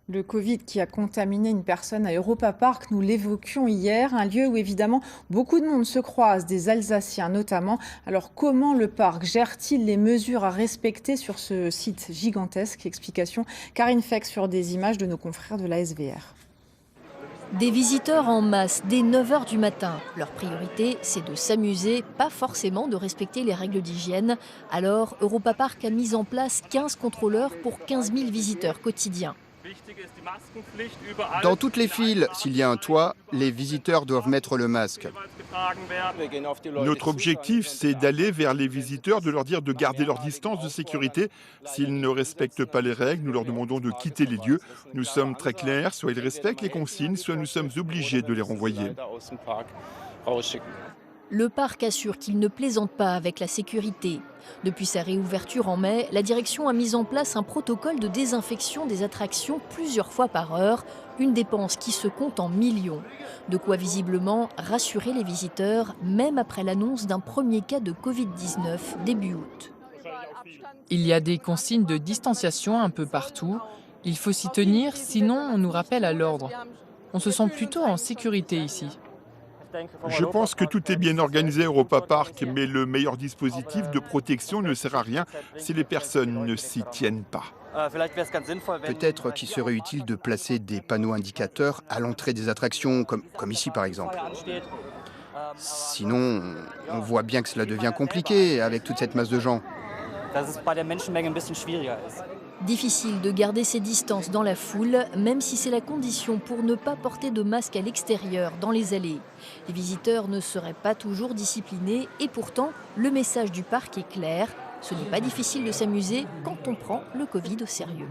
Le Covid qui a contaminé une personne à Europa Park, nous l'évoquions hier, un lieu où évidemment beaucoup de monde se croise, des Alsaciens notamment. Alors comment le parc gère-t-il les mesures à respecter sur ce site gigantesque? Explication Karine Feck sur des images de nos confrères de la SVR. Des visiteurs en masse dès 9 heures du matin. Leur priorité, c'est de s'amuser, pas forcément de respecter les règles d'hygiène. Alors, Europa Park a mis en place 15 contrôleurs pour 15 000 visiteurs quotidiens. Dans toutes les files, s'il y a un toit, les visiteurs doivent mettre le masque. Notre objectif, c'est d'aller vers les visiteurs, de leur dire de garder leur distance de sécurité. S'ils ne respectent pas les règles, nous leur demandons de quitter les lieux. Nous sommes très clairs, soit ils respectent les consignes, soit nous sommes obligés de les renvoyer. Le parc assure qu'il ne plaisante pas avec la sécurité. Depuis sa réouverture en mai, la direction a mis en place un protocole de désinfection des attractions plusieurs fois par heure, une dépense qui se compte en millions. De quoi visiblement rassurer les visiteurs, même après l'annonce d'un premier cas de Covid-19 début août. Il y a des consignes de distanciation un peu partout. Il faut s'y tenir, sinon on nous rappelle à l'ordre. On se sent plutôt en sécurité ici. Je pense que tout est bien organisé à Europa Park, mais le meilleur dispositif de protection ne sert à rien si les personnes ne s'y tiennent pas. Peut-être qu'il serait utile de placer des panneaux indicateurs à l'entrée des attractions, comme ici par exemple. Sinon, on voit bien que cela devient compliqué avec toute cette masse de gens. Difficile de garder ses distances dans la foule, même si c'est la condition pour ne pas porter de masque à l'extérieur, dans les allées. Les visiteurs ne seraient pas toujours disciplinés et pourtant, le message du parc est clair. Ce n'est pas difficile de s'amuser quand on prend le Covid au sérieux.